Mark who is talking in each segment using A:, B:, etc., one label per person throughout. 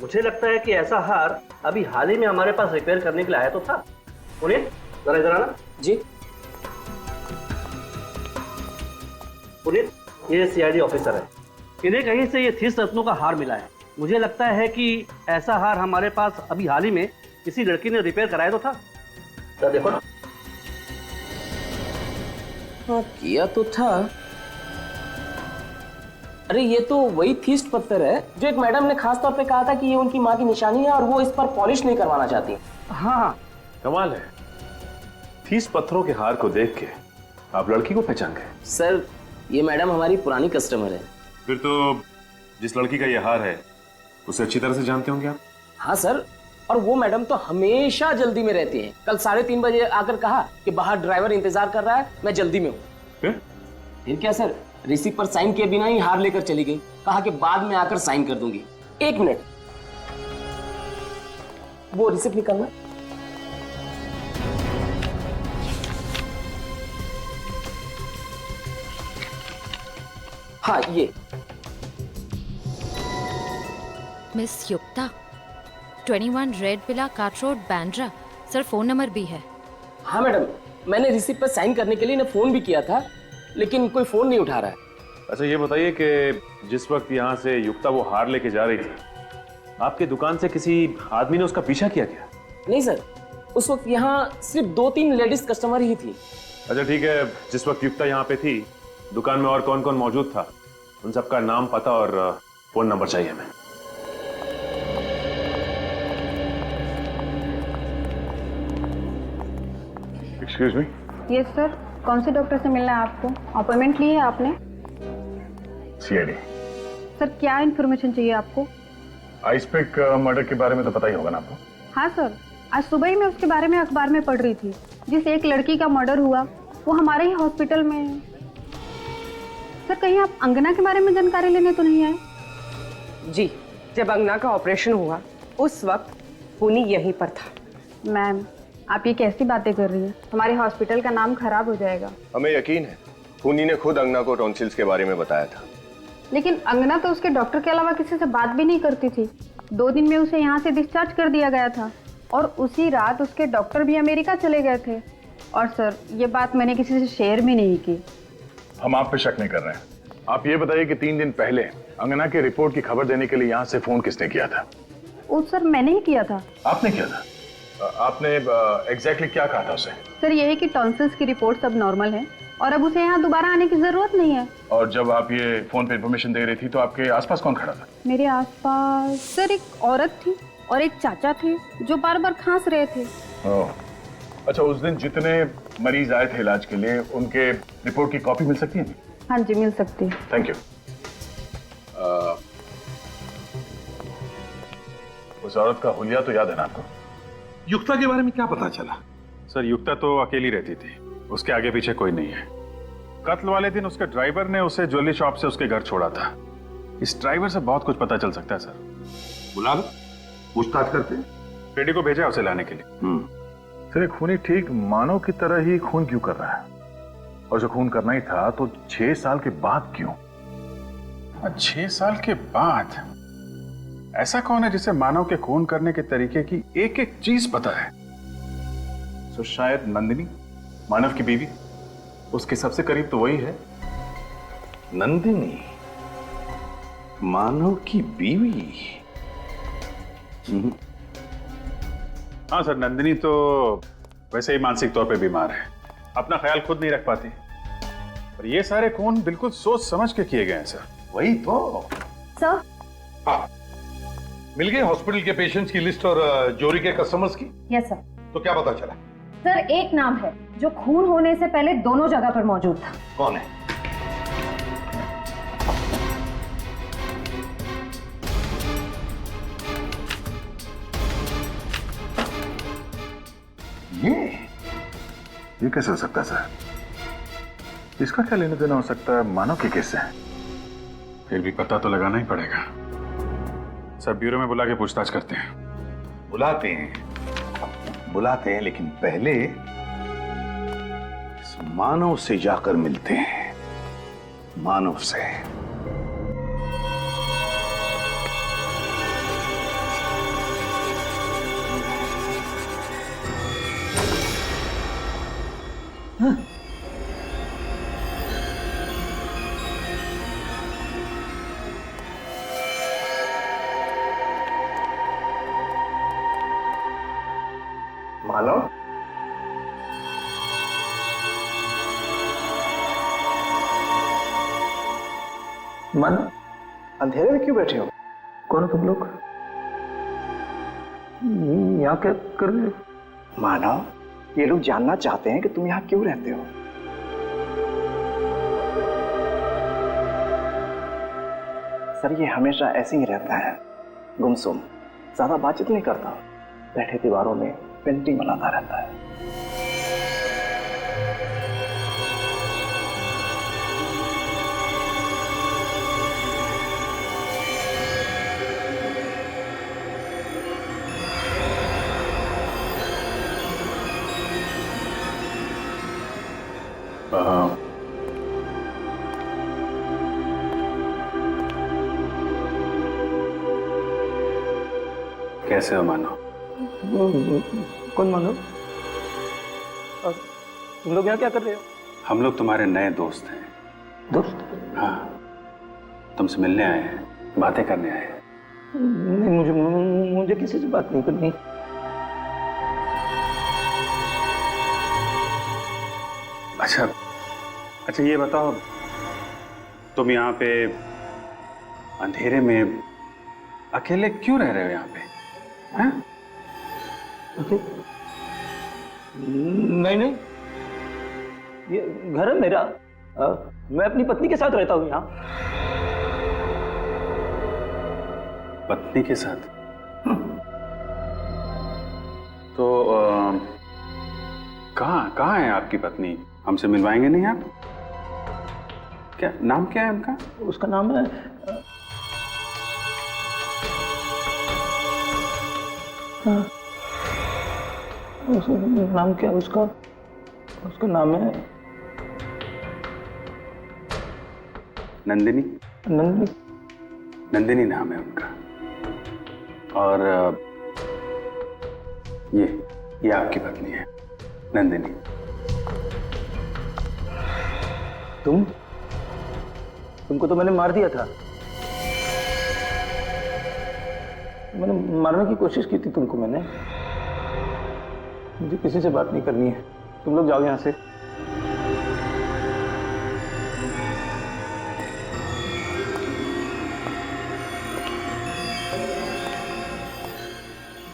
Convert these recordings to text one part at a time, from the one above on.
A: मुझे लगता है कि ऐसा हार अभी हाल ही में हमारे पास रिपेयर करने के लिए आया तो था। पुनीत, जरा इधर आना।
B: जी।
A: पुनीत, ये सीआईडी ऑफिसर है। इन्हें कहीं से ये 30 रत्नों का हार मिला है। मुझे लगता है कि ऐसा हार हमारे पास अभी हाल ही में किसी लड़की ने रिपेयर कराया तो था। तो देखो ना।
B: हाँ, किया तो था। अरे ये तो वही थीस्ट पत्थर है जो एक मैडम ने खास तौर पे कहा था कि ये उनकी माँ की निशानी है और वो इस पर पॉलिश नहीं करवाना चाहती।
A: हाँ,
C: कमाल है, 30 पत्थरों के हार को देख के आप लड़की को पहचान गए?
B: सर, ये मैडम हमारी पुरानी कस्टमर है।
C: फिर तो जिस लड़की का ये हार है उसे अच्छी तरह से जानते होंगे आप?
B: हाँ सर, और वो मैडम तो हमेशा जल्दी में रहती है। कल 3:30 बजे आकर कहा कि बाहर ड्राइवर इंतजार कर रहा है, मैं जल्दी में हूँ।
C: फिर
B: क्या सर, रिसिप्ट पर साइन किए बिना ही हार लेकर चली गई। कहा कि बाद में आकर साइन कर दूंगी। 1 मिनट, वो रिसिप्ट निकालना। हाँ, ये
D: मिस युक्ता, 21 red villa cart road, Bandra. Sir, phone number भी है।
B: हाँ मैडम, मैंने रिसिप्ट पर साइन करने के लिए इन्हें फोन भी किया था, लेकिन कोई फोन नहीं उठा रहा है।
C: अच्छा ये बताइए कि जिस वक्त यहाँ से युक्ता वो हार लेके जा रही थी, आपके दुकान से किसी आदमी ने उसका पीछा किया क्या?
B: नहीं सर, उस वक्त यहाँ सिर्फ 2-3 लेडीज कस्टमर ही थी।
C: अच्छा ठीक है, जिस वक्त युक्ता यहाँ पे थी दुकान में और कौन कौन मौजूद था, उन सबका नाम, पता और फोन नंबर चाहिए हमें। Excuse me.
E: यस सर, कौन से डॉक्टर से मिलना है आपको? अपॉइंटमेंट ली है आपने?
F: सीआईडी।
E: सर, क्या इन्फॉर्मेशन चाहिए आपको?
F: आइसपिक मर्डर के बारे में तो पता ही होगा ना आपको?
E: हाँ सर, आज सुबह ही मैं उसके बारे में अखबार में पढ़ रही थी। जिस एक लड़की का मर्डर हुआ वो हमारे ही हॉस्पिटल में है। सर, कहीं आप अंगना के बारे में जानकारी लेने तो नहीं आए?
G: जी, जब अंगना का ऑपरेशन हुआ उस वक्त पुनी यहीं पर था।
E: मैम, आप ये कैसी बातें कर रही हैं? हमारे हॉस्पिटल का नाम खराब हो जाएगा।
H: हमें यकीन है, पुनी ने खुद अंगना को टॉन्सिल्स के बारे में बताया था।
E: लेकिन अंगना तो उसके डॉक्टर के अलावा किसी से बात भी नहीं करती थी। 2 दिन में उसे यहाँ से डिस्चार्ज कर दिया गया था और उसी रात उसके डॉक्टर भी अमेरिका चले गए थे। और सर, ये बात मैंने किसी से शेयर भी नहीं की।
F: हम आप पे शक नहीं कर रहे हैं। आप ये बताइए कि 3 दिन पहले अंगना की रिपोर्ट की खबर देने के लिए यहाँ से फोन किसने किया था?
E: वो सर, मैंने ही किया था।
F: आपने किया था? आपने एग्जैक्टली क्या कहा था उसे?
E: सर, यही कि टॉन्सिल्स की रिपोर्ट सब नॉर्मल है और अब उसे यहाँ दोबारा आने की जरूरत नहीं है।
F: और जब आप ये फोन पे इन्फॉर्मेशन दे रही थी तो आपके आसपास कौन खड़ा था?
E: मेरे आसपास सर एक औरत थी और एक चाचा थे जो बार बार खांस रहे थे।
F: ओह, अच्छा, उस दिन जितने मरीज आए थे इलाज के लिए उनके रिपोर्ट की कॉपी मिल सकती है?
E: हाँ जी, मिल सकती है।
F: Thank you. उस औरत का हुलिया तो याद है ना आपको?
I: युक्ता के बारे में क्या पता चला?
C: सर युक्ता तो अकेली रहती थी, उसके आगे पीछे कोई नहीं है। कत्ल वाले दिन उसके ड्राइवर ने उसे ज्वेलरी शॉप से उसके घर छोड़ा था। इस ड्राइवर से बहुत कुछ पता चल सकता है सर।
I: बुला लो, पूछताछ करते हैं।
C: बेटी को भेजा उसे लाने के लिए।
F: सर, खूनी ठीक मानव की तरह ही खून क्यों कर रहा है? और जो खून करना ही था तो 6 साल के बाद क्यों?
C: 6 साल के बाद? ऐसा कौन है जिसे मानव के खून करने के तरीके की एक एक चीज पता है?
F: तो शायद नंदिनी, मानव की बीवी। उसके सबसे करीब तो वही है।
I: नंदिनी, मानव की बीवी?
C: हाँ सर, नंदिनी तो वैसे ही मानसिक तौर पे बीमार है, अपना ख्याल खुद नहीं रख पाती। पर ये सारे खून बिल्कुल सोच समझ के किए गए हैं सर।
I: वही तो
E: सर।
I: हाँ, मिल गए हॉस्पिटल के पेशेंट्स की लिस्ट और जोरी के कस्टमर्स की?
E: Yes sir.
I: तो क्या पता चला?
E: सर, एक नाम है जो खून होने से पहले दोनों जगह पर मौजूद था।
I: कौन है?
F: ये कैसे हो सकता है सर? इसका क्या लेना देना हो सकता है मानव के केस से?
C: फिर भी पता तो लगाना ही पड़ेगा सर। ब्यूरो में बुला के पूछताछ करते हैं।
I: बुलाते हैं, लेकिन पहले इस मानव से जाकर मिलते हैं। मानव से।
J: मानव,
B: मानव,
J: अंधेरे में क्यों बैठे हो?
B: कौन हो तुम लोग? यहाँ क्या कर रहे हो?
J: मानव, ये लोग जानना चाहते हैं कि तुम यहाँ क्यों रहते हो। सर, ये हमेशा ऐसे ही रहता है, गुमसुम, ज्यादा बातचीत नहीं करता, बैठे दीवारों में पेंटिंग बनाता रहता है।
C: कैसे हो मानो?
B: कौन मानव? तुम लोग यहाँ क्या कर रहे हो?
C: हम लोग तुम्हारे नए दोस्त हैं।
B: दोस्त?
C: हाँ, तुमसे मिलने आए हैं, बातें करने आए हैं।
B: नहीं, मुझे किसी से बात नहीं करनी।
C: अच्छा ये बताओ, तुम यहाँ पे अंधेरे में अकेले क्यों रह रहे हो यहाँ पे? हाँ?
B: नहीं, ये घर है मेरा। मैं अपनी पत्नी के साथ रहता हूँ यहाँ।
C: पत्नी के साथ? तो कहाँ है आपकी पत्नी? हमसे मिलवाएंगे नहीं आप? क्या नाम क्या है उनका?
B: उसका नाम है नाम क्या उसका? उसका नाम है
C: नंदिनी।
B: नंदिनी?
C: नंदिनी नाम है उनका। और ये आपकी पत्नी है, नंदिनी।
B: तुमको तो मैंने मार दिया था। मैंने मारने की कोशिश की थी तुमको मैंने। मुझे किसी से बात नहीं करनी है, तुम लोग जाओ यहाँ से।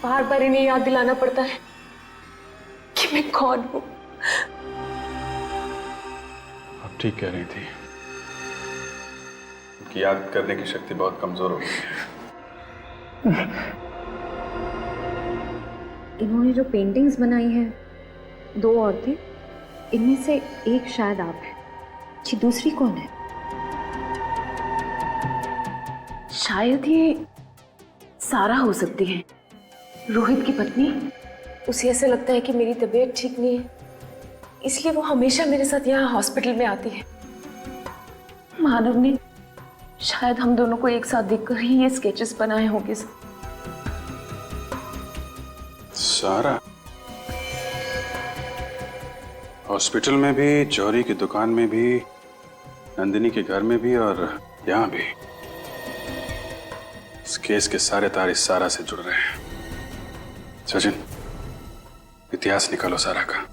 K: बार बार इन्हें याद दिलाना पड़ता है कि मैं कौन हूं।
C: आप ठीक कह रही थी, उनकी याद करने की शक्ति बहुत कमजोर हो गई है।
D: इन्होंने जो पेंटिंग्स बनाई हैं, 2 औरतें, इनमें से एक शायद आप हैं। ये दूसरी कौन है?
K: शायद ये सारा हो सकती है, रोहित की पत्नी। उसे ऐसा लगता है कि मेरी तबीयत ठीक नहीं है, इसलिए वो हमेशा मेरे साथ यहाँ हॉस्पिटल में आती है। मानव ने शायद हम दोनों को एक साथ देखकर ही ये स्केचेस बनाए होंगे।
C: सारा हॉस्पिटल में भी, जौहरी की दुकान में भी, नंदिनी के घर में भी और यहाँ भी। इस केस के सारे तार इस सारा से जुड़ रहे हैं। सचिन, इतिहास निकालो सारा का।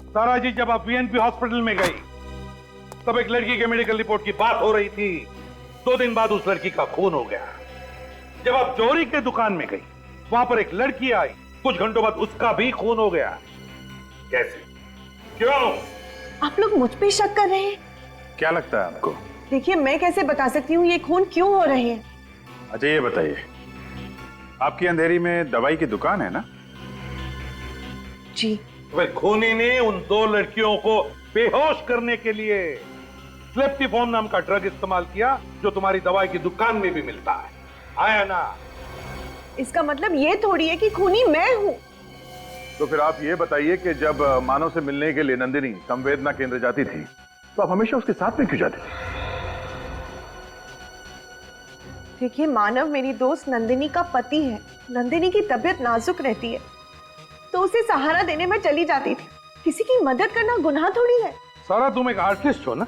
I: सारा जी, जब आप वीएनपी हॉस्पिटल में गई तब एक लड़की के मेडिकल रिपोर्ट की बात हो रही थी। 2 दिन बाद उस लड़की का खून हो गया। जब आप जौहरी के दुकान में गई, वहां पर एक लड़की आई, कुछ घंटों बाद उसका भी खून हो गया। कैसे? क्यों?
G: आप लोग मुझ पे शक कर रहे हैं?
C: क्या लगता है आपको?
G: देखिए, मैं कैसे बता सकती हूँ ये खून क्यों हो रहे हैं।
C: अच्छा ये बताइए, आपकी अंधेरी में दवाई की दुकान है ना?
G: जी।
I: वह खूनी ने उन 2 लड़कियों को बेहोश करने के लिए स्लेप्टिफॉर्म नाम का ड्रग इस्तेमाल किया, जो तुम्हारी दवाई की दुकान में भी मिलता है। आया ना?
G: इसका मतलब ये थोड़ी है कि खूनी मैं हूँ।
F: तो फिर आप ये बताइए कि जब मानव से मिलने के लिए नंदिनी संवेदना केंद्र जाती थी, तो आप हमेशा उसके साथ में क्यों जाती थी?
G: देखिए, मानव मेरी दोस्त नंदिनी का पति है। नंदिनी की तबीयत नाजुक रहती है, तो उसे सहारा देने में चली जाती थी। किसी की मदद करना गुनाह थोड़ी है।
I: सारा, तुम एक आर्टिस्ट हो ना?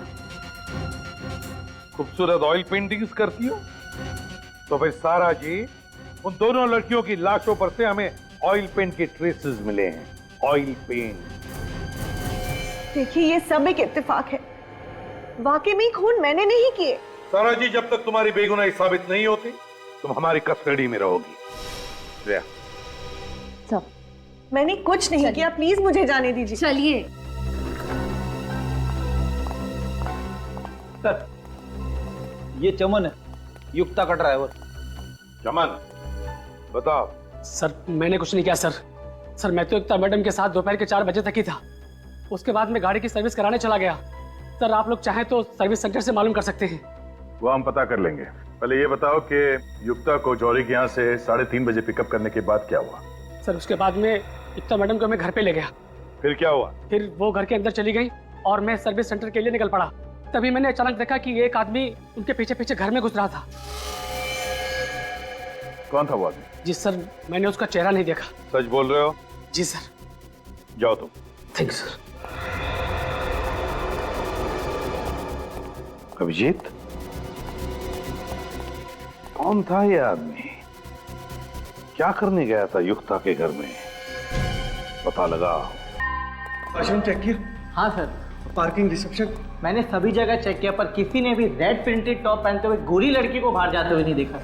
I: खूबसूरत ऑयल पेंटिंग्स करती हो। तो फिर सारा जी, उन दोनों लड़कियों की लाशों पर से हमें ऑयल पेंट के ट्रेसेस मिले हैं। Oil paint.
G: देखिए ये सब एक इत्तेफाक है, वाकई में खून मैंने नहीं किए।
I: सारा जी, जब तक तुम्हारी बेगुनाही साबित नहीं होती तुम हमारी कस्टडी में रहोगी। जया,
D: सब
G: मैंने कुछ नहीं किया, प्लीज मुझे जाने दीजिए।
D: चलिए।
L: सर, ये चमन है, युक्ता का ड्राइवर।
I: चमन, बताओ।
B: सर मैंने कुछ नहीं किया सर मैं तो युक्ता मैडम के साथ दोपहर के 4 बजे तक ही था। उसके बाद मैं गाड़ी की सर्विस कराने चला गया। सर आप लोग चाहें तो सर्विस सेंटर से मालूम कर सकते हैं।
F: वो हम पता कर लेंगे। पहले ये बताओ कि युक्ता को जौहरी के यहाँ से 3:30 बजे पिकअप करने के बाद क्या हुआ?
B: सर उसके बाद में युक्ता मैडम को मैं घर पे ले गया।
I: फिर क्या हुआ?
B: फिर वो घर के अंदर चली गई और मैं सर्विस सेंटर के लिए निकल पड़ा। तभी मैंने अचानक देखा कि एक आदमी उनके पीछे पीछे घर में घुस रहा था।
F: कौन था वो आदमी?
B: जी सर, मैंने उसका चेहरा नहीं देखा।
I: सच बोल रहे हो?
B: जी सर।
I: जाओ तुम।
B: Thank you sir.
I: अभिजीत, कौन था ये आदमी? क्या करने गया था युक्ता के घर में? पता लगा?
L: पर्सन चेक किया? हाँ सर। पार्किंग, रिसेप्शन, मैंने सभी जगह चेक किया, पर किसी ने भी रेड प्रिंटेड टॉप पहनते हुए गोरी लड़की को बाहर जाते हुए नहीं देखा।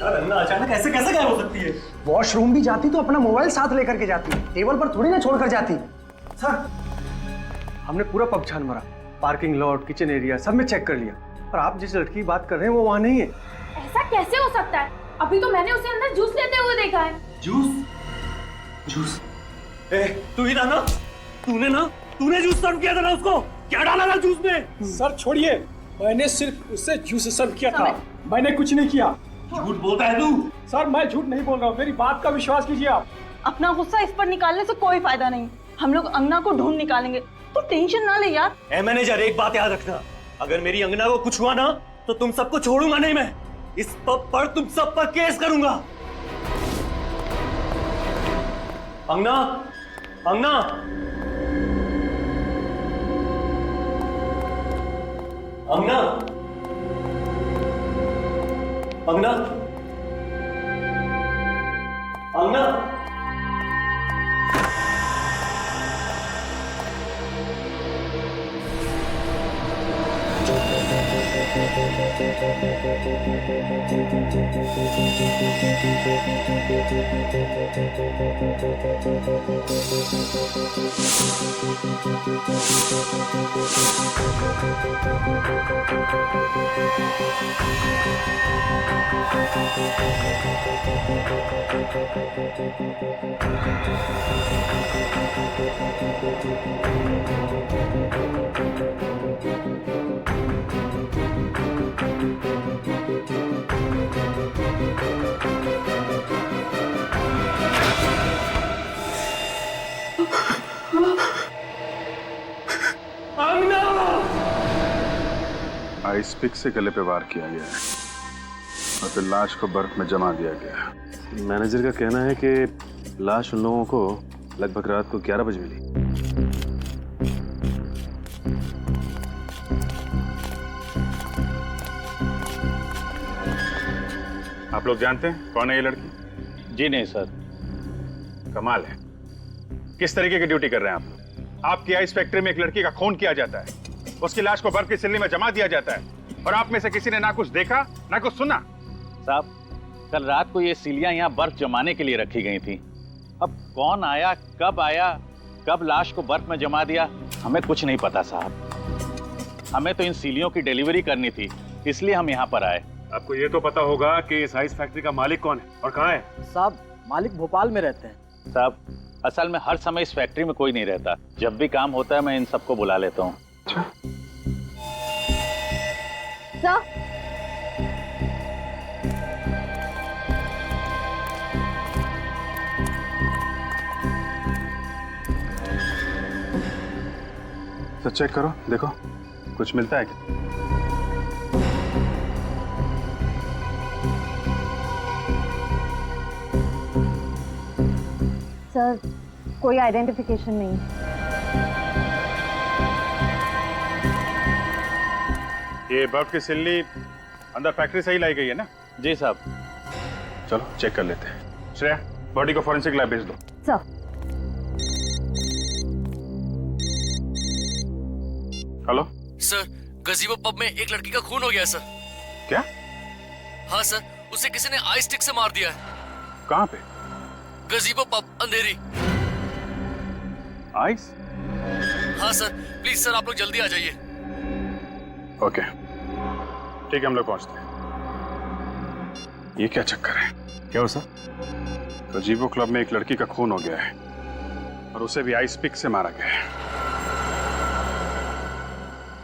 J: यार अन्ना अचानक ऐसे कैसे गायब हो सकती है?
L: वॉशरूम भी जाती तो अपना मोबाइल साथ लेकर के जाती, टेबल पर थोड़ी ना छोड़कर जाती।
M: सर, हमने पूरा पब छान मारा, पार्किंग लॉट, किचन एरिया सब में चेक कर लिया, पर आप जिस लड़की की बात कर रहे हैं वो वहाँ नहीं है।
K: ऐसा कैसे हो सकता है? अभी तो मैंने उसे अंदर जूस लेते हुए देखा है।
M: जूस? जूस? तू ही था ना? तूने जूस सर्व किया था ना उसको? क्या डाला था जूस में?
N: सर छोड़िए, मैंने सिर्फ उससे जूस सर्व किया था, मैंने कुछ नहीं किया।
M: झूठ बोलता है तू?
N: सर मैं झूठ नहीं बोल रहा हूँ, मेरी बात का विश्वास कीजिए आप।
O: अपना गुस्सा इस पर निकालने से कोई फायदा नहीं, हम लोग अंगना को ढूंढ निकालेंगे, तो टेंशन ना ले यार।
M: ए मैनेजर, एक बात याद रखना, अगर मेरी अंगना को कुछ हुआ ना तो तुम सबको छोड़ूंगा नहीं मैं। इस पब पर तुम सब पर केस करूंगा। अंगना, अंगना, अंगना, अंगना, अंगना।
C: आइस पिक से गले पे वार किया गया है और फिर लाश को बर्फ में जमा दिया गया।
P: मैनेजर का कहना है कि लाश उन लोगों को लगभग रात को 11 बजे मिली।
C: आप लोग जानते हैं कौन है ये लड़की?
Q: जी नहीं सर।
C: कमाल है, किस तरीके की ड्यूटी कर रहे हैं आप लोग? आपकी आइस फैक्ट्री में एक लड़की का खून किया जाता है, उसकी लाश को बर्फ की सिल्ली में जमा दिया जाता है और आप में से किसी ने ना कुछ देखा ना कुछ सुना।
Q: साहब, कल रात को ये सिलियां यहाँ बर्फ जमाने के लिए रखी गई थी। अब कौन आया, कब लाश को बर्फ में जमा दिया, हमें कुछ नहीं पता साहब। हमें तो इन सिलियों की डिलीवरी करनी थी, इसलिए हम यहाँ पर आए।
P: आपको ये तो पता होगा कि इस आइस फैक्ट्री का मालिक कौन है और कहाँ है?
L: साहब, मालिक भोपाल में रहते हैं।
Q: साहब, असल में हर समय इस फैक्ट्री में कोई नहीं रहता, जब भी काम होता है मैं इन सबको बुला लेता हूँ।
C: तो चेक करो, देखो कुछ मिलता है क्या?
E: सर, कोई आइडेंटिफिकेशन नहीं।
C: ये बर्फ की सिल्ली अंदर फैक्ट्री से ही लाई गई है ना?
Q: जी साहब।
C: चलो चेक कर लेते हैं। श्रेया, बॉडी को फॉरेंसिक लैब भेज दो।
E: सर।
C: हेलो
R: सर, गजीबो पब में एक लड़की का खून हो गया है सर।
C: क्या?
R: हाँ सर, उसे किसी ने आई स्टिक से मार दिया है।
C: कहाँ पे?
R: गजीबो पब, अंधेरी।
C: आइस?
R: हाँ सर, प्लीज सर आप लोग जल्दी आ जाइए।
C: ओके ठीक है, हम लोग पहुंचते हैं। ये क्या चक्कर है?
P: क्या हो सर?
C: गजीबो क्लब में एक लड़की का खून हो गया है और उसे भी आइस पिक से मारा गया है।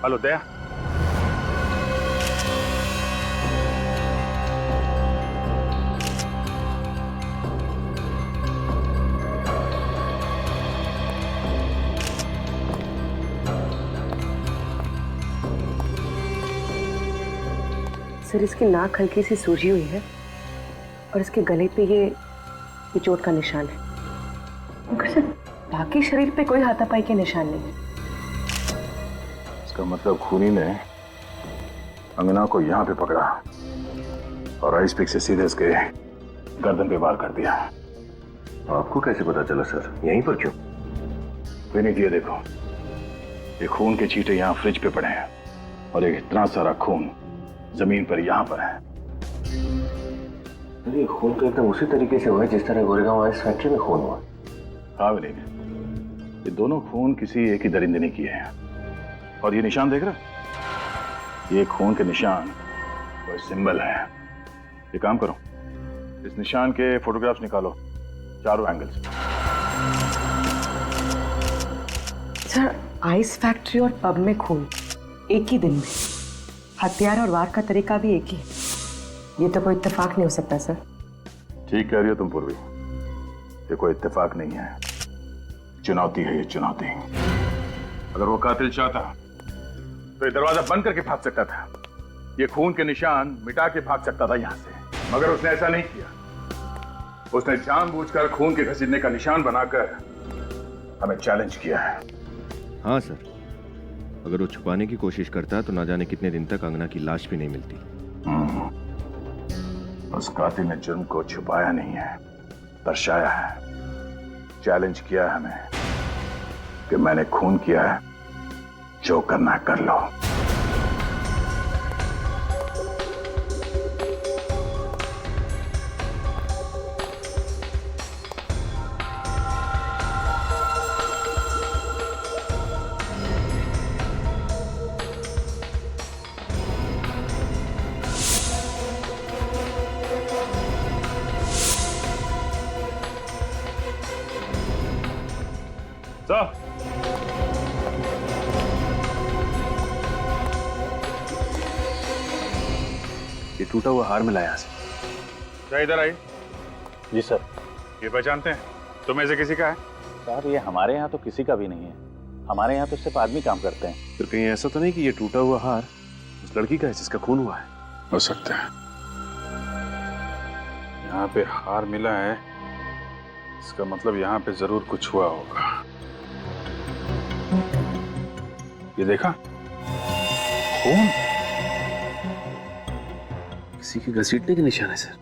C: हेलो दया।
K: सर, इसकी नाक हल्की सी सूजी हुई है और इसके गले पे ये चोट का निशान है। मगर सर, बाकी शरीर पे कोई हाथापाई के निशान नहीं है।
F: इसका मतलब खूनी ने अंगना को यहाँ पे पकड़ा और आइस पिक से सीधे इसके गर्दन पे वार कर दिया। आपको कैसे पता चला सर? यहीं पर क्यों? विनीत, ये देखो, ये खून के छींटे यहाँ फ्रिज पे पड़े हैं और एक इतना सारा खून जमीन पर यहाँ पर है।
J: ये खून तो एकदम उसी तरीके से हुआ है जिस तरह गोरेगांव आइस फैक्ट्री में खून हुआ।
F: हाँ विनीत, ये दोनों खून किसी एक ही दरिंदे ने किए हैं। और ये निशान देख रहे हो? ये खून के निशान वो सिंबल है। ये काम करो, इस निशान के फोटोग्राफ्स निकालो चारों एंगल से।
K: सर, आइस फैक्ट्री और पब में खून एक ही दिन में, हथियार और वार का तरीका भी एक ही। ये तो कोई इत्तेफाक नहीं हो सकता सर।
F: ठीक कह रही हो तुम पूर्वी, ये कोई इत्तेफाक नहीं है, चुनौती है ये चुनौती। अगर वो कातिल चाहता तो ये दरवाजा बंद करके भाग सकता था, ये खून के निशान मिटा के भाग सकता था यहां से, मगर उसने ऐसा नहीं किया। उसने जानबूझकर खून के घसीटने का निशान बनाकर हमें चैलेंज किया है।
P: हाँ सर, अगर वो छुपाने की कोशिश करता तो ना जाने कितने दिन तक अंगना की लाश भी नहीं मिलती।
F: उस कातिल ने जुर्म को छुपाया नहीं है, दर्शाया है। चैलेंज किया है हमें कि मैंने खून किया है, जो करना है कर लो।
P: ये टूटा हुआ हार मिला यहाँ से।
C: क्या इधर आई?
Q: जी सर।
C: ये पहचानते हैं? तुम्हें से किसी का है?
Q: सर, ये हमारे यहाँ तो किसी का भी नहीं है। हमारे यहाँ तो सिर्फ आदमी काम करते हैं।
P: फिर कहीं ऐसा तो नहीं कि ये टूटा हुआ हार उस लड़की का है जिसका खून हुआ है?
C: हो सकता है। यहाँ पे हार मिला है, इसका मतलब यहाँ पे जरूर कुछ हुआ होगा। ये देखा खून,
P: किसी के घसीटने के निशान है सर।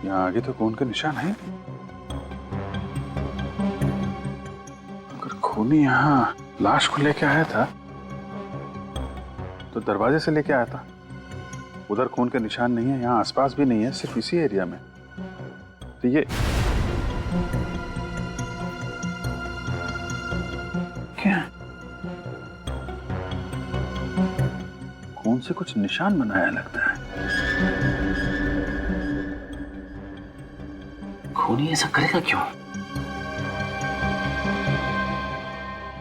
C: यहाँ आगे तो खून के निशान है। अगर खूनी यहाँ लाश को लेके आया था तो दरवाजे से लेके आया था। उधर खून के निशान नहीं है, यहाँ आसपास भी नहीं है, सिर्फ इसी एरिया में। तो ये क्या? खून से कुछ निशान बनाया लगता है।
J: खूनी ऐसा करेगा क्यों?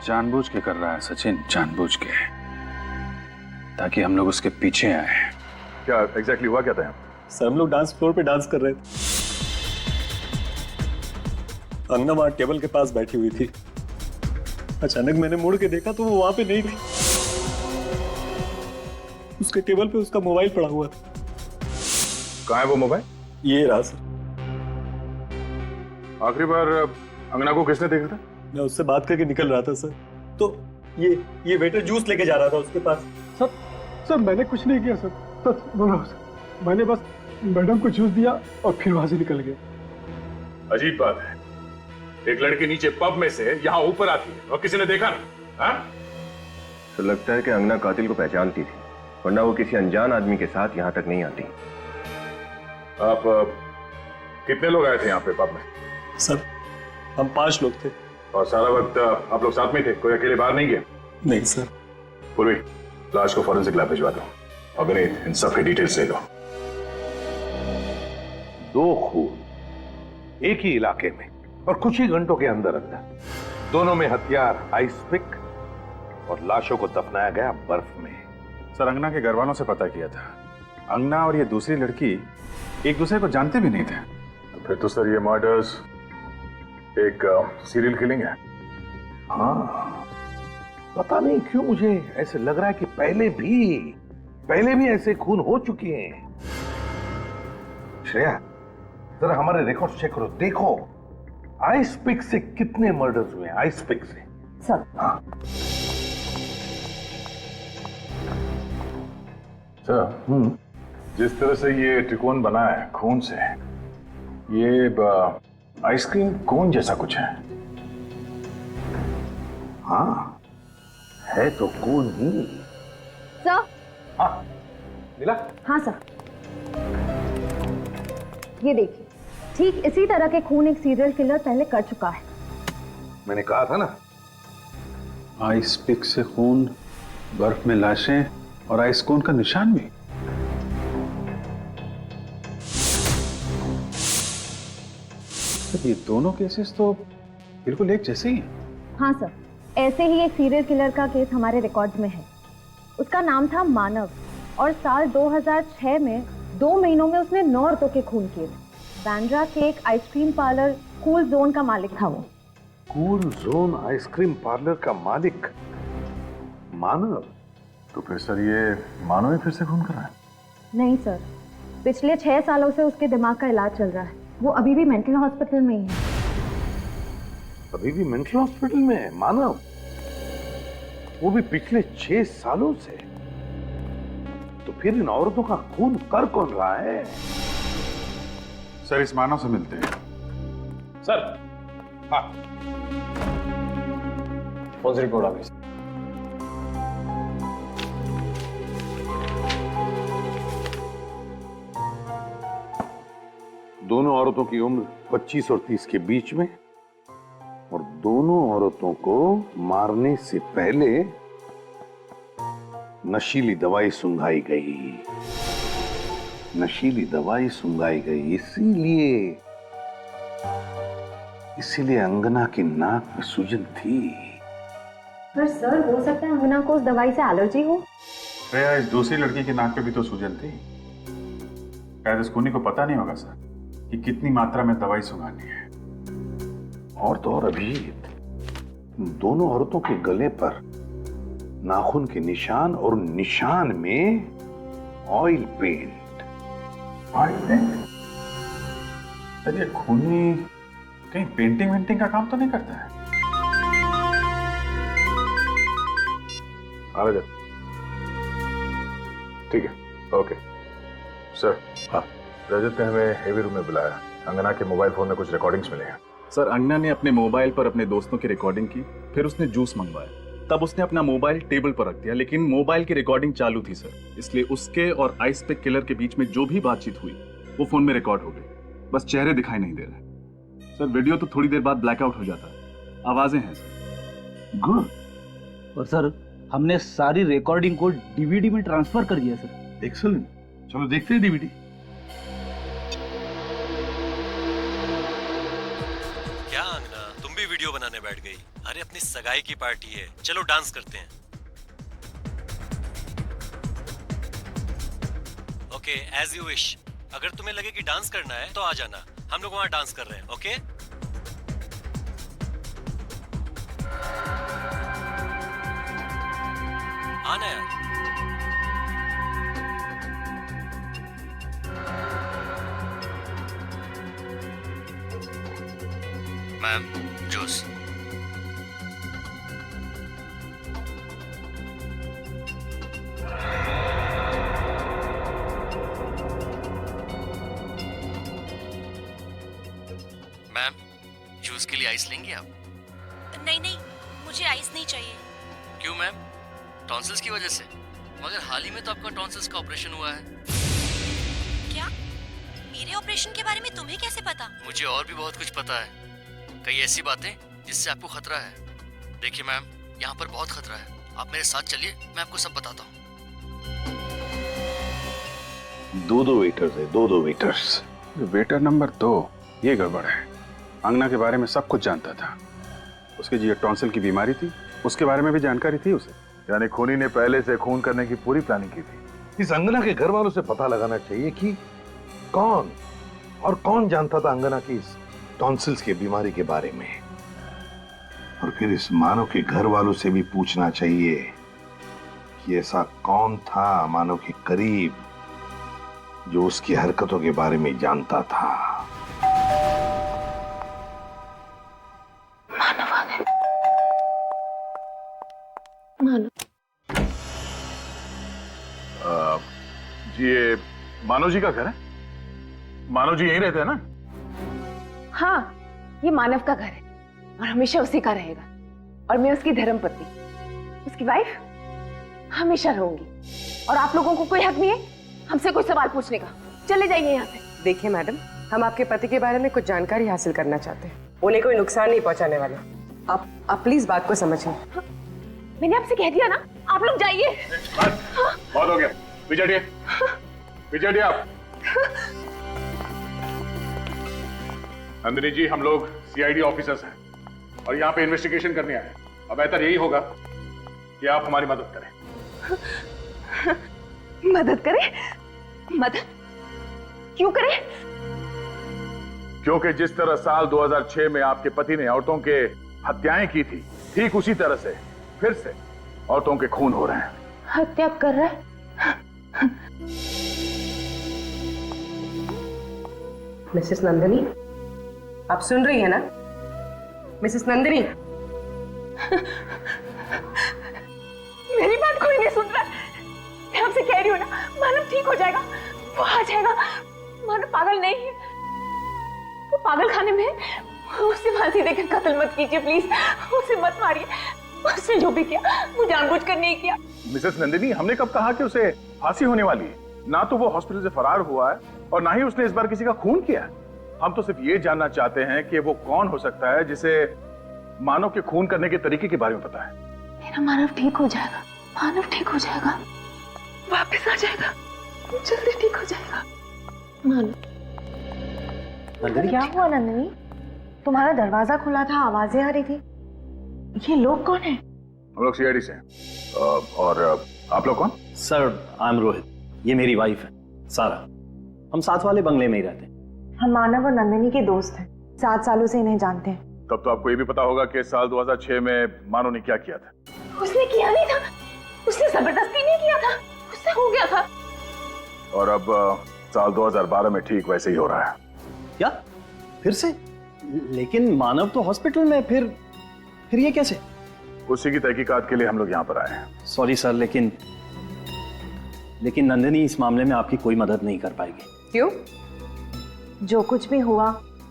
C: जानबूझ के कर रहा है सचिन, जानबूझ के, ताकि हम लोग उसके पीछे आए।
F: क्या एग्जैक्टली हुआ क्या था?
M: सर, हम लोग डांस फ्लोर पे डांस कर रहे थे। अंगना वहां टेबल के पास बैठी हुई थी। अचानक मैंने मुड़ के देखा तो वो वहां पे नहीं थी। उसके टेबल पे उसका मोबाइल पड़ा हुआ था।
F: कहाँ है वो मोबाइल?
M: ये रहा सर।
F: आखिरी बार अंगना को किसने देखा था?
M: मैं उससे बात करके निकल रहा था सर, तो ये वेटर जूस लेके जा रहा था उसके पास।
N: सर मैंने कुछ नहीं किया सर, सच बोल रहा हूं सर। मैंने बस मैडम को जूस दिया और फिर वहां से निकल गया।
F: अजीब बात है, एक लड़की नीचे पब में से यहाँ ऊपर आती है और किसी ने देखा ना? हाँ?
P: तो लगता है कि अंगना कातिल को पहचानती थी, वरना वो किसी अनजान आदमी के साथ यहाँ तक नहीं आती।
F: आप कितने लोग आए थे यहाँ पे पब में?
M: सर हम 5 लोग थे।
F: और सारा वक्त आप लोग साथ में थे, कोई अकेले बाहर नहीं गया?
M: नहीं सर।
F: पूर्वी, लाश को फॉरेंसिक लैब भिजवा दो और विनीत, इन सब की डिटेल्स ले लो।
I: 2 खून एक ही इलाके में और कुछ ही घंटों के अंदर अंदर, दोनों में हथियार आइस पिक और लाशों को दफनाया गया बर्फ में।
C: सर अंगना के घर वालों से पता किया था, अंगना और ये दूसरी लड़की एक दूसरे को जानते भी नहीं थे।
F: फिर तो सर ये मर्डर्स एक सीरियल किलिंग है।
I: हाँ, पता नहीं क्यों मुझे ऐसे लग रहा है कि पहले भी ऐसे खून हो चुके हैं। श्रेया, जरा हमारे रिकॉर्ड चेक करो, देखो आइस पिक से कितने मर्डर्स हुए हैं। आइस पिक से
D: सर।
F: हाँ सर, जिस तरह से ये त्रिकोण बना है खून से, ये आइसक्रीम कोन जैसा कुछ है।
I: हाँ, है तो खून ही।
D: सर।
I: हाँ मिला?
D: हाँ सर, ये देखिए, ठीक इसी तरह के खून एक सीरियल किलर पहले कर चुका है।
I: मैंने कहा था ना, आइस पिक से खून, बर्फ में लाशें और आइस कोन का निशान भी। ये दोनों केसेस तो बिल्कुल एक जैसे ही हैं।
D: हाँ सर, ऐसे ही एक सीरियल किलर का केस हमारे रिकॉर्ड्स में है। उसका नाम था मानव और साल 2006 में 2 महीनों में उसने 9 औरतों के खून किए। बांद्रा के एक आइसक्रीम पार्लर कूल जोन का मालिक था वो।
I: कूल जोन आइसक्रीम पार्लर का मालिक मानव?
F: तो फिर सर ये मानव ही फिर से खून कर रहा है?
D: नहीं सर, पिछले 6 सालों से उसके दिमाग का इलाज चल रहा है। वो अभी भी मेंटल हॉस्पिटल में ही है।
I: अभी भी मेंटल हॉस्पिटल में है मानव? वो भी पिछले 6 सालों से? तो फिर इन औरतों का खून कर कौन रहा है?
C: सर इस मानव से मिलते हैं।
I: सर। हाँ,
J: फौज रिपोर्ट आ गई।
I: दोनों औरतों की उम्र 25 और 30 के बीच में, और दोनों औरतों को मारने से पहले नशीली दवाई सुंघाई गई। नशीली दवाई सुंघाई गई, इसीलिए अंगना की नाक में सूजन थी।
D: पर सर, हो सकता है अंगना को उस दवाई से एलर्जी हो।
C: श्रेया, इस दूसरी लड़की की नाक पे भी तो सूजन थी। शायद इस खूनी को पता नहीं होगा सर कि कितनी मात्रा में दवाई सुंघानी है।
I: और तो और अभी दोनों औरतों के गले पर नाखून के निशान और निशान में oil paint. Oil paint?
C: Sir ये खूनी कहीं पेंटिंग वेंटिंग का काम तो नहीं करता है?
F: आ रहा। ठीक है, ओके सर। हाँ, रजत ने हमें हेवी रूम में बुलाया। अंगना के मोबाइल फोन में कुछ रिकॉर्डिंग्स मिले हैं।
S: सर, अंगना ने अपने मोबाइल पर अपने दोस्तों की रिकॉर्डिंग की, फिर उसने जूस मंगवाया। तब उसने अपना मोबाइल टेबल पर रख दिया, लेकिन मोबाइल की रिकॉर्डिंग चालू थी सर, इसलिए उसके और आइस पिक किलर के बीच में जो भी बातचीत हुई वो फोन में रिकॉर्ड हो गई। बस चेहरे दिखाई नहीं दे रहे सर। वीडियो तो थोड़ी देर बाद ब्लैकआउट हो जाता है, आवाजें हैं सर।
L: गुड। और सर, हमने सारी रिकॉर्डिंग को डीवीडी में ट्रांसफर कर दिया सर।
I: एक्सीलेंट, चलो देखते हैं डीवीडी।
R: क्या अंगना, तुम भी वीडियो बनाने बैठ गई? अरे अपनी सगाई की पार्टी है, चलो डांस करते हैं। Okay, as you wish. अगर तुम्हें लगे कि डांस करना है तो आ जाना, हम लोग वहां डांस कर रहे हैं। ओके? आना यार।
T: Ma'am juice. मैम जूस के लिए आइस लेंगे आप?
U: नहीं नहीं, मुझे आइस नहीं चाहिए।
T: क्यों मैम? टॉन्सिल्स की वजह से? मगर हाल ही में तो आपका टॉन्सिल्स का ऑपरेशन हुआ है।
U: क्या? मेरे ऑपरेशन के बारे में तुम्हें कैसे पता?
T: मुझे और भी बहुत कुछ पता है, कई ऐसी बातें जिससे आपको खतरा है। देखिए मैम, यहाँ पर बहुत खतरा है, आप मेरे साथ चलिए, मैं आपको सब बताता हूँ।
C: दो वेटर्स है, दो वेटर्स। वेटर नंबर 2 ये गड़बड़ है। अंगना के बारे में सब कुछ जानता था। उसके जो टॉन्सिल की बीमारी थी उसके बारे में भी जानकारी थी उसे।
F: यानी खूनी ने पहले से खून करने की पूरी प्लानिंग की थी।
I: इस अंगना के घर वालों से पता लगाना चाहिए कि कौन जानता था अंगना की इस टॉन्सिल्स की बीमारी के बारे में।
V: और फिर इस मानव के घर वालों से भी पूछना चाहिए कि ऐसा कौन था मानव के करीब जो उसकी हरकतों के बारे में जानता था।
K: मानव आ गए। मानव
F: जी ये मानव जी का घर है? मानव जी यहीं रहते हैं ना?
K: हाँ, ये मानव का घर है और हमेशा उसी का रहेगा। और मैं उसकी धर्मपत्नी, उसकी वाइफ हमेशा रहूंगी। और आप लोगों को कोई हक नहीं है हमसे कोई सवाल पूछने का। चले जाइए यहाँ से।
W: देखिए मैडम, हम आपके पति के बारे में कुछ जानकारी हासिल करना चाहते हैं। उन्हें कोई नुकसान नहीं पहुंचाने वाले। आप प्लीज बात को समझिए।
K: हाँ, मैंने आपसे कह दिया ना, आप लोग जाइए।
F: बहुत हो गया, विजय विजय आप। नंदिनी जी, हम लोग सीआईडी ऑफिसर्स हैं और यहाँ पे इन्वेस्टिगेशन करने आए हैं। अब बेहतर यही होगा कि आप हमारी मदद करें।
K: मदद करें? मदद क्यों करें?
F: क्योंकि जिस तरह साल 2006 में आपके पति ने औरतों के हत्याएं की थी, ठीक उसी तरह से फिर से औरतों के खून हो रहे हैं।
K: हत्या कर रहा है?
W: मिसेस नंदिनी, आप सुन रही है ना? मिसेस नंदिनी,
K: मेरी बात कोई नहीं सुन रहा। मैं आपसे कह रही हूँ ना, मानव ठीक हो जाएगा, वो आ जाएगा। मानव पागल नहीं है, वो पागल खाने में है। उसे फांसी देकर कत्ल मत कीजिए प्लीज, उसे मत मारिए। उसने जो भी किया वो जानबूझकर नहीं किया।
F: मिसेस नंदिनी, हमने कब कहा कि उसे फांसी होने वाली है? ना तो वो हॉस्पिटल से फरार हुआ है और ना ही उसने इस बार किसी का खून किया है। हम तो सिर्फ ये जानना चाहते हैं कि वो कौन हो सकता है जिसे मानव के खून करने के तरीके के बारे में पता है।
K: मेरा मानव ठीक हो जाएगा, मानव ठीक हो जाएगा, वापस आ जाएगा, जल्दी ठीक हो जाएगा। मानव।
G: क्या हुआ नंदिनी? तुम्हारा दरवाजा खुला था, आवाजें आ रही थी। ये लोग कौन है?
F: हम लोग सीआईडी से हैं। और आप लोग कौन?
J: सर, आई एम रोहित, ये मेरी वाइफ है सारा। हम साथ वाले बंगले में ही रहते हैं।
G: हम मानव और नंदिनी के दोस्त हैं, 7 सालों से इन्हें जानते हैं।
F: तब तो आपको ये भी पता होगा कि साल 2006 में मानव ने क्या किया था।
K: उसने किया नहीं था, उसने जबरदस्ती नहीं किया था, उससे हो गया था।
F: और अब साल 2012 में ठीक वैसे ही हो रहा है।
J: क्या? फिर से? लेकिन मानव तो हॉस्पिटल में, फिर ये कैसे?
F: उसी की तहकीकात के लिए हम लोग यहाँ पर आए हैं।
J: सॉरी सर, लेकिन नंदिनी इस मामले में आपकी कोई मदद नहीं कर पाएगी।
W: क्यों?
G: जो कुछ भी हुआ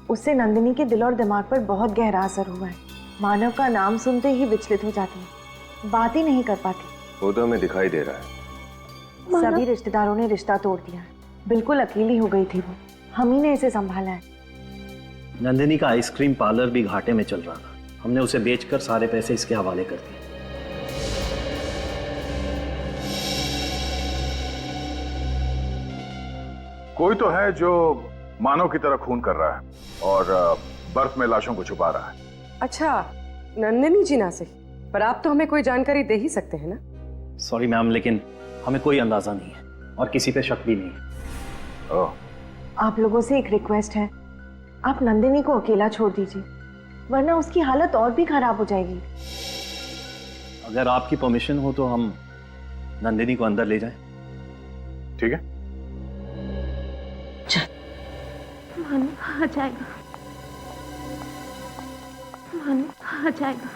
G: उससे नंदिनी के दिल और दिमाग पर बहुत गहरा असर हुआ है। मानव का नाम सुनते ही विचलित हो जाती है, बात ही नहीं कर पाती।
P: वो तो हमें दिखाई दे रहा है।
G: सभी रिश्तेदारों ने रिश्ता तोड़ दिया है। बिल्कुल अकेली हो गई थी वो, हम ही ने इसे संभाला है।
J: नंदिनी का आइसक्रीम पार्लर भी घाटे में चल रहा था, हमने उसे बेचकर सारे पैसे इसके हवाले कर दिए।
F: कोई तो है जो मानव की तरह खून कर रहा है और बर्फ में लाशों को छुपा रहा है।
W: अच्छा, नंदिनी जी ना सही, पर आप तो हमें कोई जानकारी दे ही सकते हैं ना?
J: सॉरी मैम, लेकिन हमें कोई अंदाजा नहीं है और किसी पे शक भी नहीं है।
G: आप लोगों से एक रिक्वेस्ट है, आप नंदिनी को अकेला छोड़ दीजिए, वरना उसकी हालत और भी खराब हो जाएगी।
J: अगर आपकी परमिशन हो तो हम नंदिनी को अंदर ले जाएं।
F: ठीक है।
K: मानव आ जाएगा। मानो आ जाएगा।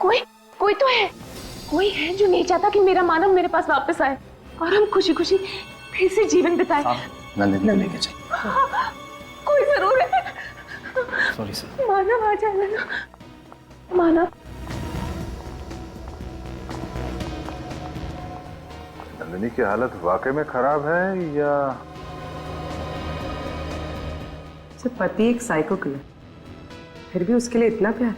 K: कोई तो है, कोई है जो नहीं चाहता कि मेरा मानव मेरे पास वापस आए और हम खुशी खुशी फिर से जीवन बिताए।
J: नंदिनी को लेके चल।
K: कोई जरूर है।
J: Sorry sir.
K: मानव आ जाएगा ना। मानव
F: नंदिनी की हालत वाकई में खराब है या
W: सर पति एक साइको किलर, फिर भी उसके लिए इतना प्यार,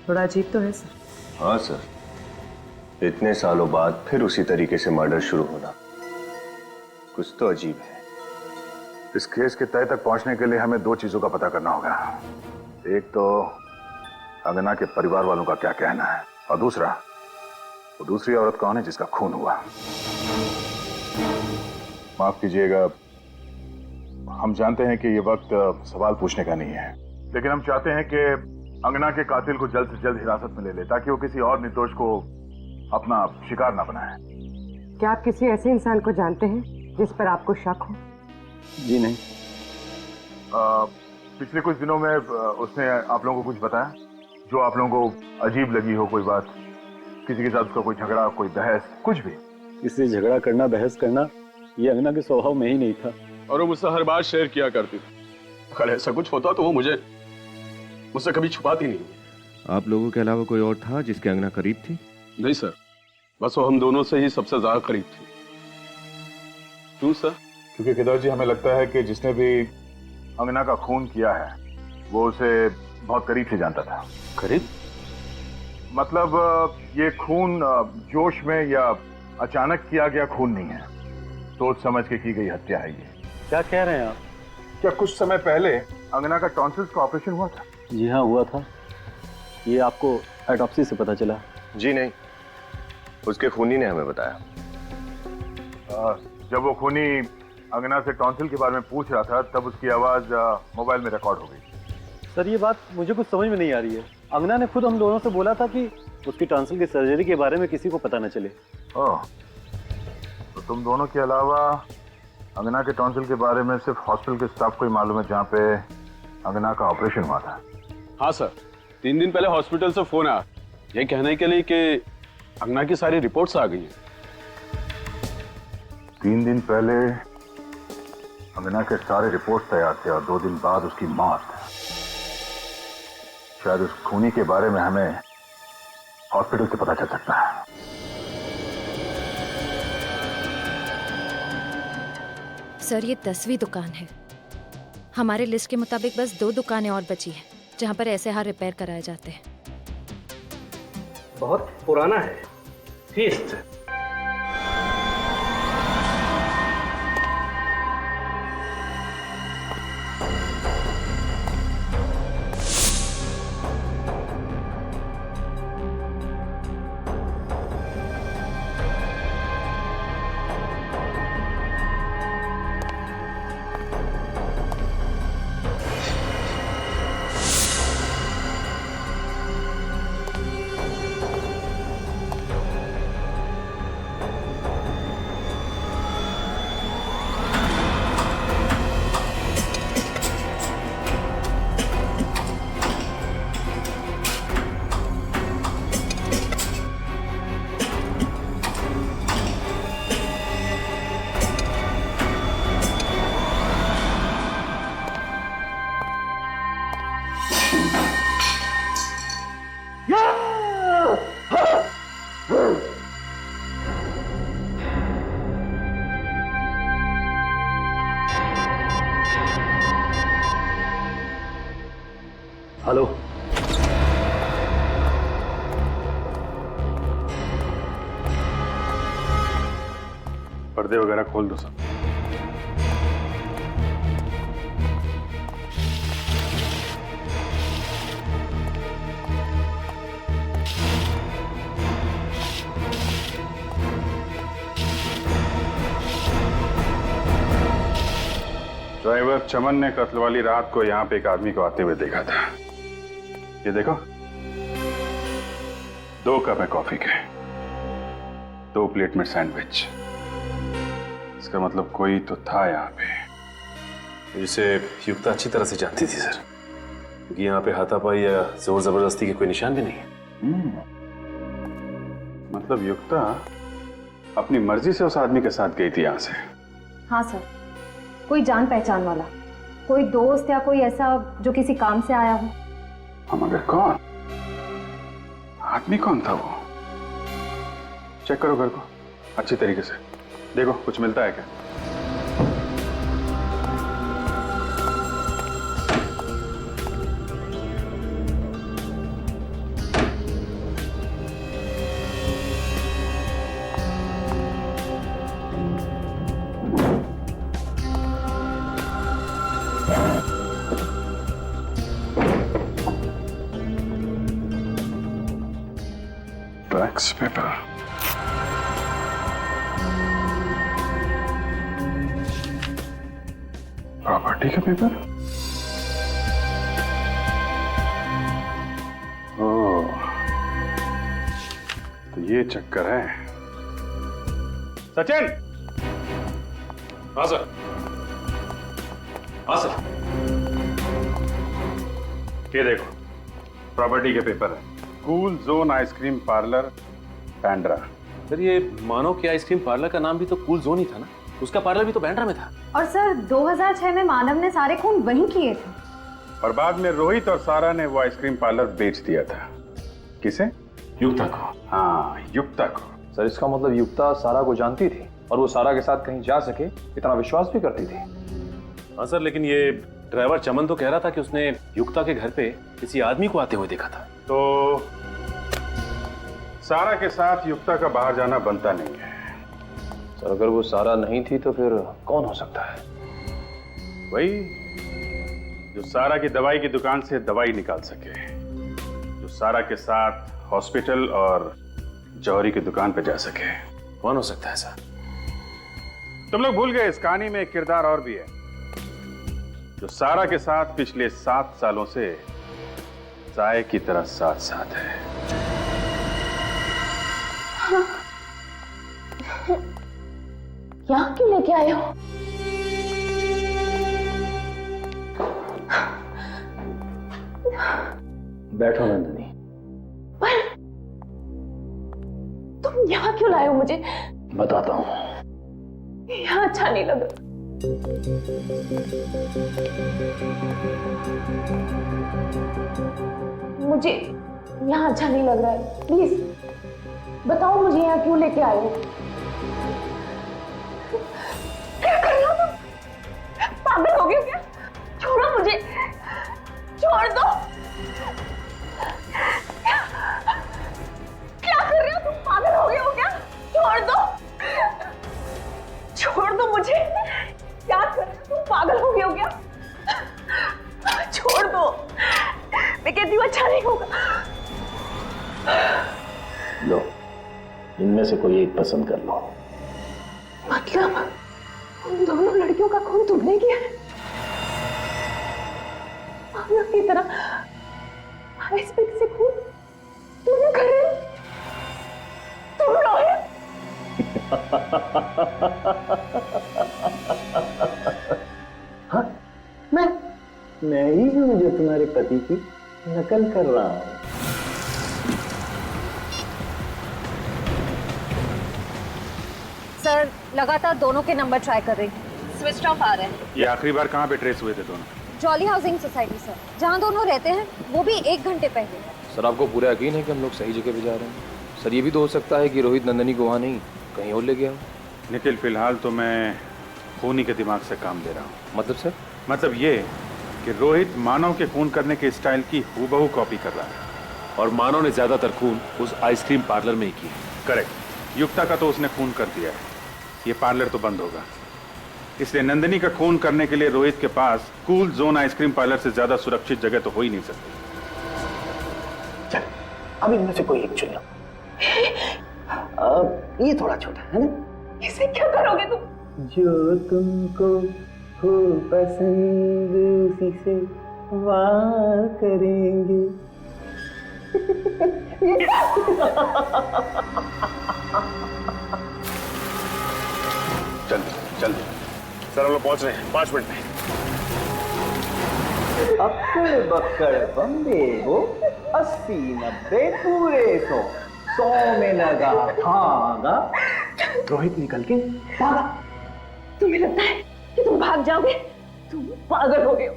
W: थोड़ा अजीब तो है सर।
A: हाँ सर, इतने सालों बाद फिर उसी तरीके से मर्डर शुरू होना कुछ तो अजीब है।
F: इस केस के तय तक पहुंचने के लिए हमें दो चीजों का पता करना होगा। एक तो अंगना के परिवार वालों का क्या कहना है और दूसरा वो दूसरी औरत कौन है जिसका खून हुआ। माफ कीजिएगा, हम जानते हैं कि ये वक्त सवाल पूछने का नहीं है, लेकिन हम चाहते हैं कि अंगना के कातिल को जल्द से जल्द हिरासत में ले ले ताकि वो किसी और निर्दोष को अपना शिकार ना बनाए।
W: क्या आप किसी ऐसे इंसान को जानते हैं जिस पर आपको शक हो?
J: जी नहीं।
F: पिछले कुछ दिनों में उसने आप लोगों को कुछ बताया जो आप लोगों को अजीब लगी हो? कोई बात, किसी के साथ उसका कोई झगड़ा, कोई बहस, कुछ भी?
J: इससे झगड़ा करना, बहस करना ये अंगना के स्वभाव में ही नहीं था।
S: और वो मुझसे हर बात शेयर किया करती थी। अगर ऐसा कुछ होता तो वो मुझसे कभी छुपाती नहीं।
P: आप लोगों के अलावा कोई और था जिसके अंगना करीब थी?
S: नहीं सर, बस वो हम दोनों से ही सबसे ज्यादा करीब थी। क्यों सर?
F: क्योंकि केदार जी, हमें लगता है कि जिसने भी अंगना का खून किया है वो उसे बहुत करीब से जानता था।
S: करीब
F: मतलब ये खून जोश में या अचानक किया गया खून नहीं है, सोच समझ के की गई हत्या है ये।
J: क्या कह रहे हैं आप?
F: क्या कुछ समय पहले अंगना का टॉन्सिल्स का ऑपरेशन हुआ था?
J: जी हाँ, हुआ था। ये आपको ऑटोप्सी से पता चला?
A: जी नहीं, उसके खूनी ने हमें बताया।
F: जब वो खूनी अंगना से टॉन्सिल के बारे में पूछ रहा था तब उसकी आवाज मोबाइल में रिकॉर्ड हो गई।
J: सर ये बात मुझे कुछ समझ में नहीं आ रही है। अंगना ने खुद हम दोनों से बोला था कि उसकी टॉन्सिल की सर्जरी के बारे में किसी को पता न चले।
F: ओह, तो तुम दोनों के अलावा अंगना के टॉन्सिल के बारे में सिर्फ हॉस्पिटल के स्टाफ को ही मालूम है जहाँ पे अंगना का ऑपरेशन हुआ था?
S: हाँ सर, 3 दिन पहले हॉस्पिटल से फोन आया ये कहने के लिए कि अंगना की सारी रिपोर्ट्स आ गई हैं।
F: 3 दिन पहले अंगना के सारे रिपोर्ट्स तैयार थे और 2 दिन बाद उसकी मौत। शायद उस खूनी के बारे में हमें हॉस्पिटल से पता चल सकता है।
B: सर ये 10वीं दुकान है। हमारे लिस्ट के मुताबिक बस 2 दुकानें और बची हैं जहां पर ऐसे हार रिपेयर कराए जाते हैं।
M: बहुत पुराना है। फीस्ट
J: हेलो,
F: पर्दे वगैरह खोल दो सब। ड्राइवर चमन ने कत्ल वाली रात को यहाँ पे एक आदमी को आते हुए देखा था। ये देखो, 2 कप है कॉफी के, 2 प्लेट में सैंडविच। इसका मतलब कोई तो था यहाँ पे।
A: इसे युक्ता अच्छी तरह से जानती थी सर।
E: क्योंकि यहाँ पे हाथापाई या जोर जबरदस्ती के कोई निशान भी नहीं है।
C: मतलब युक्ता अपनी मर्जी से उस आदमी के साथ गई थी यहाँ से?
D: हाँ सर, कोई जान पहचान वाला, कोई दोस्त या कोई ऐसा जो किसी काम से आया हो।
C: हम मगर कौन? आदमी कौन था वो? चेक करो घर को अच्छी तरीके से, देखो कुछ मिलता है क्या। टैक्स पेपर, प्रॉपर्टी का पेपर। ओह, तो ये चक्कर है। सचिन।
E: हाँ सर। हाँ सर।
C: ये देखो प्रॉपर्टी के पेपर है। Cool zone ice cream parlour Bandra.
E: Sir ये मानव के आइसक्रीम पार्लर का नाम भी तो कूल जोन ही था ना, उसका पार्लर भी तो बैंड्रा में था।
D: और सर 2006 में मानव ने सारे खून वहीं किए थे।
C: और बाद में रोहित और सारा ने वो आइसक्रीम पार्लर बेच दिया था। किसे?
E: युक्ता को।
C: हाँ, युक्ता को।
H: सर इसका मतलब युक्ता सारा को जानती थी और वो सारा के साथ कहीं जा सके इतना विश्वास भी करती थी।
E: हाँ सर, लेकिन ये ड्राइवर चमन तो कह रहा था कि उसने युक्ता के घर पे किसी आदमी को आते हुए देखा था।
C: तो सारा के साथ युक्ता का बाहर जाना बनता नहीं है।
H: सर अगर वो सारा नहीं थी तो फिर कौन हो सकता है?
C: वही जो सारा की दवाई की दुकान से दवाई निकाल सके, जो सारा के साथ हॉस्पिटल और जौहरी की दुकान पे जा सके।
E: कौन हो सकता है सर?
C: तुम लोग भूल गए इस कहानी में एक किरदार और भी है जो सारा के साथ पिछले 7 सालों से साए की तरह साथ साथ है।
K: यहाँ क्यों लेके आए हो?
H: बैठो नंदिनी।
K: पर तुम यहाँ क्यों लाए हो मुझे?
H: बताता हूँ।
K: यहाँ अच्छा नहीं लगा। मुझे यहाँ अच्छा नहीं लग रहा है, प्लीज बताओ मुझे यहाँ क्यों लेके आए हो? क्या कर रहे हो तुम? पागल हो गए हो क्या? छोड़ो मुझे, छोड़ दो। क्या कर रहे हो तुम? पागल हो गए हो क्या? छोड़ दो, छोड़ दो मुझे। क्या कर रहे हो तुम? पागल हो गए हो क्या? छोड़ दो, मैं कहती हूँ अच्छा नहीं होगा।
H: लो इनमें से कोई एक पसंद कर लो।
K: मतलब उन दोनों लड़कियों का खून तुमने किया है? मानव की तरह आइसपिक से खून तुम कर रहे हो? तुम रोहित?
H: हाँ, मैं ही हूँ जो तुम्हारे पति की नकल कर रहा हूँ।
D: सर लगातार दोनों के नंबर ट्राई कर रही हूँ, स्विच ऑफ आ रहे हैं।
C: ये आखिरी बार कहाँ पे ट्रेस हुए थे दोनों?
D: जॉली हाउसिंग सोसाइटी सर, जहाँ दोनों रहते हैं, वो भी 1 घंटे पहले।
H: सर आपको पूरा यकीन है कि हम लोग सही जगह पे जा रहे हैं? सर ये भी तो हो सकता है कि रोहित नंदिनी को वहाँ नहीं कहीं और ले गया हो।
C: निखिल फिलहाल तो मैं खूनी के दिमाग से काम ले रहा हूँ।
H: मतलब सर?
C: मतलब ये कि रोहित मानव के खून करने के स्टाइल की हूबहू कॉपी कर रहा है।
E: और मानव ने ज्यादातर खून उस आइसक्रीम पार्लर में ही की।
C: करेक्ट। युक्ता का तो उसने खून कर दिया है, ये पार्लर तो बंद होगा। इसलिए नंदिनी का खून करने के लिए रोहित के पास कूल जोन आइसक्रीम पार्लर से ज्यादा सुरक्षित जगह तो हो ही नहीं सकती।
J: चल अब इनमें से कोई एक चुन लो। ये थोड़ा छोटा है ना?
K: इसे क्या करोगे तुम?
J: जो तुमको हो पसंद उसी से वार करेंगे।
C: जल्दी जल्दी।
E: सर हम लोग पहुंच रहे हैं 5 मिनट में।
H: अक्कड़ बक्कड़ बम्बे वो 80 90 पूरे 100 में लगा धागा। रोहित निकल के भागा।
G: तुम्हें लगता है कि तुम भाग जाओगे? तुम पागल हो गए हो।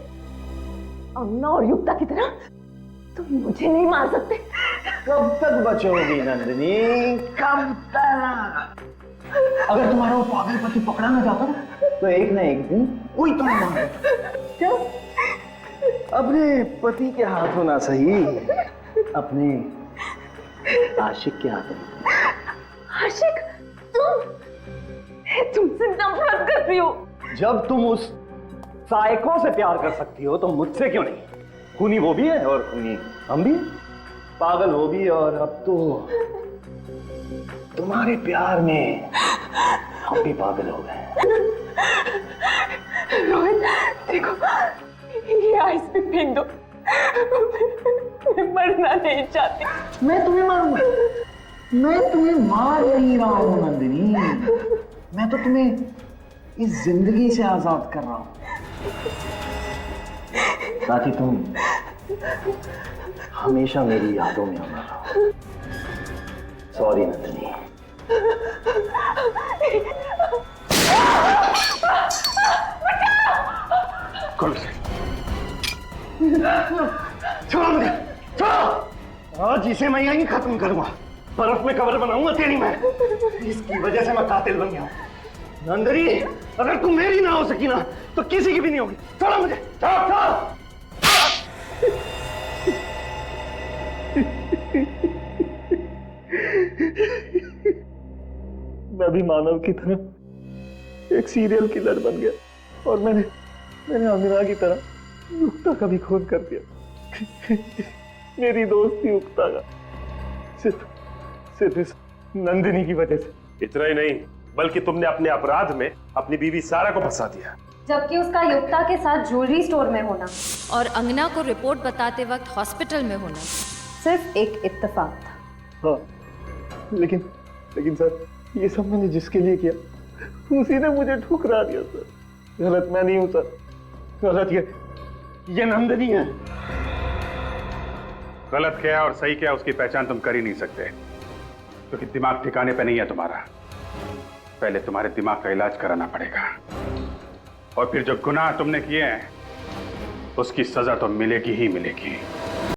G: अन्ना और युक्ता की तरह तुम मुझे नहीं मार सकते।
H: कब तक बचोगी नंदिनी, कब तक? अगर तुम्हारा वो पागल पति पकड़ा ना जाता तो एक ना एक दिन वही तुम्हें मार। क्या? अपने पति के हाथों ना सही, अपने आशिक के हाथों।
G: आशिक? तुमसे नफरत करती हो।
H: जब तुम उस साइको से प्यार कर सकती हो तो मुझसे क्यों नहीं? खूनी वो भी है और खूनी हम भी, पागल वो भी, और अब तो तुम्हारे प्यार में हम भी पागल हो गए।
G: रोहित देखो, ये आइस पे फेंक दो। मैं मरना नहीं चाहती।
H: मैं तुम्हें मारूंगा? मैं तुम्हें मार नहीं रहा हूं नंदिनी, मैं तो तुम्हें इस जिंदगी से आजाद कर रहा हूं ताकि तुम हमेशा मेरी यादों में अमर रहो। सॉरी नंदिनी।
I: कौन से? छोड़ो मुझे, छोड़ो। आज इसे मैं यहीं खत्म करूंगा, बर्फ में कब्र बनाऊंगा तेरी मैं। इसकी वजह से मैं कातिल बन गया हूं। नंदनी, अगर तुम मेरी ना हो सकी ना तो किसी की भी नहीं होगी। छोड़ो मुझे, छोड़ो।
H: मैं भी मानव की तरह एक सीरियल किलर बन गया और मैंने अमीरा की तरह युक्ता का भी खून कर दिया। मेरी दोस्ती युक्ता का सिर्फ इस नंदिनी की वजह से।
E: इतना ही नहीं, बल्कि तुमने अपने अपराध में अपनी बीवी सारा को फंसा दिया,
D: जबकि उसका युक्ता के साथ ज्वेलरी स्टोर में होना
B: और अंगना को रिपोर्ट बताते वक्त हॉस्पिटल में होना
D: सिर्फ एक इत्तेफाक था।
H: हाँ, लेकिन सर, ये सब मैंने जिसके लिए किया उसी ने मुझे ठुकरा दिया सर। गलत मैं नहीं हूं सर, गलत ये नंदिनी है।
C: गलत क्या और सही क्या उसकी पहचान तुम कर ही नहीं सकते, क्योंकि दिमाग ठिकाने पे नहीं है तुम्हारा। पहले तुम्हारे दिमाग का इलाज कराना पड़ेगा, और फिर जो गुनाह तुमने किए हैं उसकी सजा तो मिलेगी ही मिलेगी।